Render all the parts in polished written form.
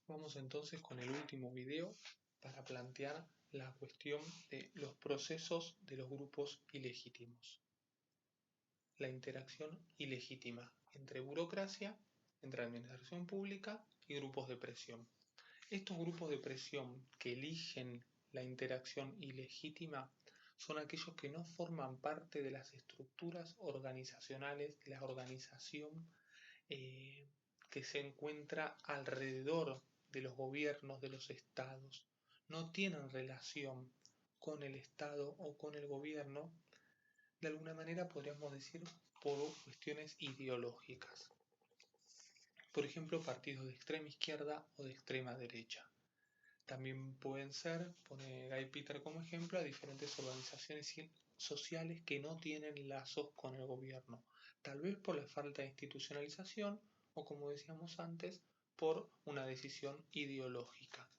Vamos entonces con el último video para plantear la cuestión de los procesos de los grupos ilegítimos. La interacción ilegítima entre burocracia, entre administración pública y grupos de presión. Estos grupos de presión que eligen la interacción ilegítima son aquellos que no forman parte de las estructuras organizacionales de la organización que se encuentra alrededor de los gobiernos de los estados. No tienen relación con el estado o con el gobierno, de alguna manera podríamos decir por cuestiones ideológicas. Por ejemplo, partidos de extrema izquierda o de extrema derecha. También pueden ser, pone Guy Peter como ejemplo, a diferentes organizaciones sociales que no tienen lazos con el gobierno, tal vez por la falta de institucionalización o, como decíamos antes, por una decisión ideológica.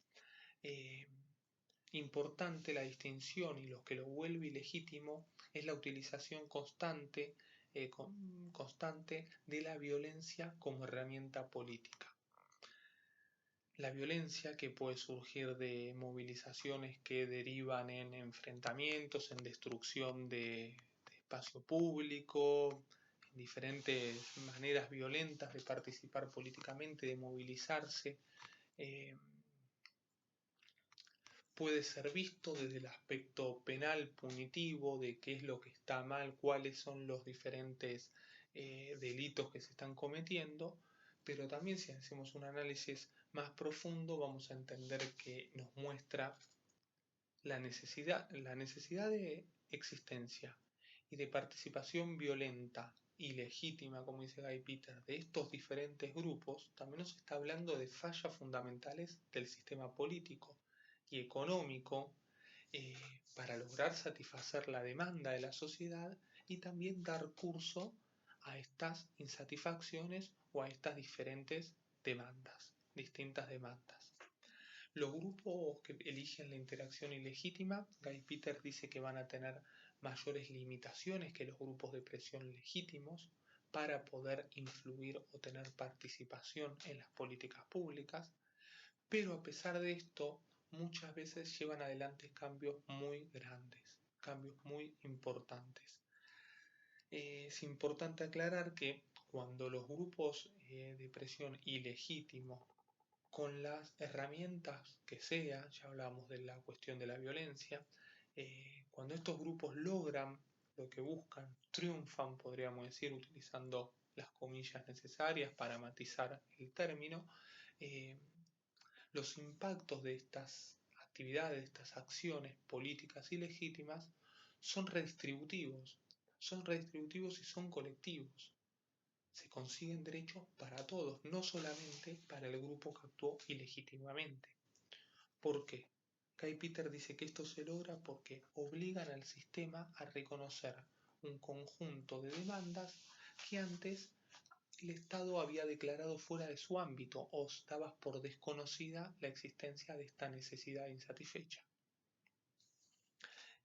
Importante la distinción, y lo que lo vuelve ilegítimo es la utilización constante de la violencia como herramienta política. La violencia que puede surgir de movilizaciones que derivan en enfrentamientos, en destrucción de espacio público, en diferentes maneras violentas de participar políticamente, de movilizarse, puede ser visto desde el aspecto penal punitivo de qué es lo que está mal, cuáles son los diferentes delitos que se están cometiendo, pero también si hacemos un análisis más profundo vamos a entender que nos muestra la necesidad de existencia y de participación violenta y legítima, como dice Guy Peter, de estos diferentes grupos. También nos está hablando de fallas fundamentales del sistema político y económico para lograr satisfacer la demanda de la sociedad y también dar curso a estas insatisfacciones o a estas diferentes demandas, distintas demandas. Los grupos que eligen la interacción ilegítima, Guy Peter dice que van a tener mayores limitaciones que los grupos de presión legítimos para poder influir o tener participación en las políticas públicas, pero a pesar de esto, muchas veces llevan adelante cambios muy grandes, cambios muy importantes. Es importante aclarar que cuando los grupos de presión ilegítimos, con las herramientas que sea, ya hablamos de la cuestión de la violencia, cuando estos grupos logran lo que buscan, triunfan, podríamos decir, utilizando las comillas necesarias para matizar el término, los impactos de estas actividades, de estas acciones políticas ilegítimas son redistributivos y son colectivos. Se consiguen derechos para todos, no solamente para el grupo que actuó ilegítimamente. ¿Por qué? Guy Peter dice que esto se logra porque obligan al sistema a reconocer un conjunto de demandas que antes el Estado había declarado fuera de su ámbito o daba por desconocida la existencia de esta necesidad insatisfecha.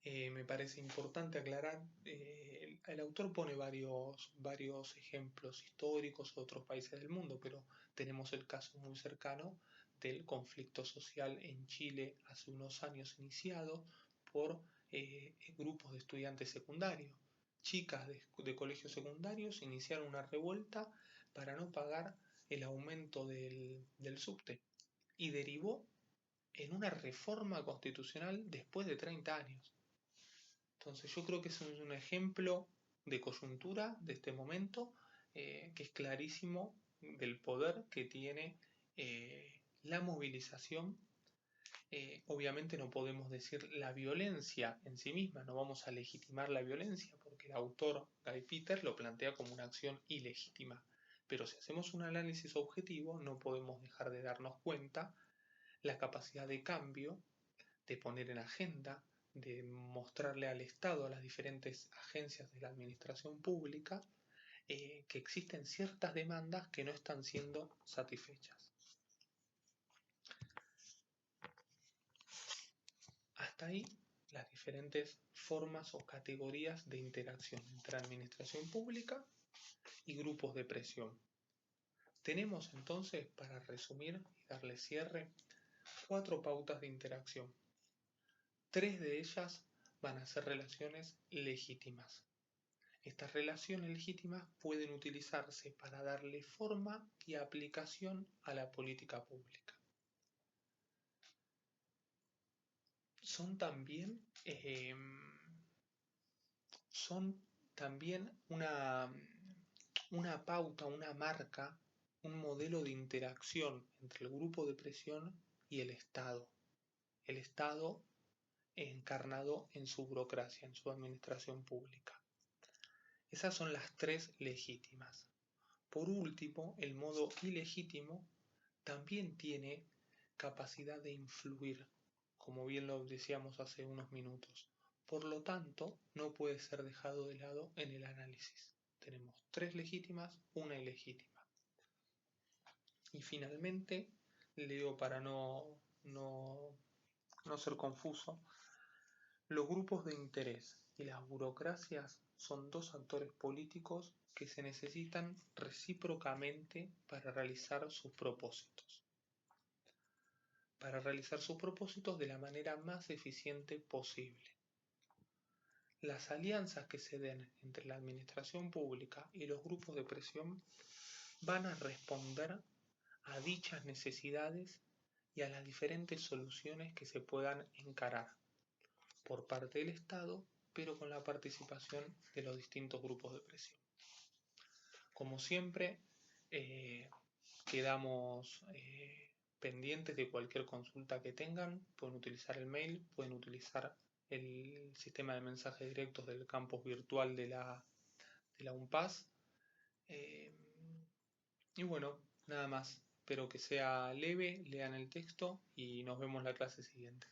Me parece importante aclarar, el autor pone varios ejemplos históricos de otros países del mundo, pero tenemos el caso muy cercano del conflicto social en Chile hace unos años iniciado por grupos de estudiantes secundarios. Chicas de colegios secundarios iniciaron una revuelta para no pagar el aumento del subte y derivó en una reforma constitucional después de 30 años. Entonces yo creo que es un ejemplo de coyuntura de este momento que es clarísimo del poder que tiene la movilización. Obviamente no podemos decir la violencia en sí misma, no vamos a legitimar la violencia porque el autor Guy Peter lo plantea como una acción ilegítima. Pero si hacemos un análisis objetivo no podemos dejar de darnos cuenta la capacidad de cambio, de poner en agenda, de mostrarle al Estado, a las diferentes agencias de la administración pública, que existen ciertas demandas que no están siendo satisfechas. Hasta ahí las diferentes formas o categorías de interacción entre administración pública y grupos de presión. Tenemos entonces, para resumir y darle cierre, 4 pautas de interacción. 3 de ellas van a ser relaciones legítimas. Estas relaciones legítimas pueden utilizarse para darle forma y aplicación a la política pública. Son también una pauta, una marca, un modelo de interacción entre el grupo de presión y el Estado. El Estado encarnado en su burocracia, en su administración pública. Esas son las 3 legítimas. Por último, el modo ilegítimo también tiene capacidad de influir, como bien lo decíamos hace unos minutos. Por lo tanto, no puede ser dejado de lado en el análisis. Tenemos 3 legítimas, una ilegítima. Y finalmente, leo para no ser confuso, los grupos de interés y las burocracias son 2 actores políticos que se necesitan recíprocamente para realizar sus propósitos. De la manera más eficiente posible. Las alianzas que se den entre la administración pública y los grupos de presión van a responder a dichas necesidades y a las diferentes soluciones que se puedan encarar por parte del Estado, pero con la participación de los distintos grupos de presión. Como siempre, quedamos pendientes de cualquier consulta que tengan. Pueden utilizar el mail, pueden utilizar el sistema de mensajes directos del campus virtual de la UNPAS. Y bueno, nada más. Espero que sea leve, lean el texto y nos vemos la clase siguiente.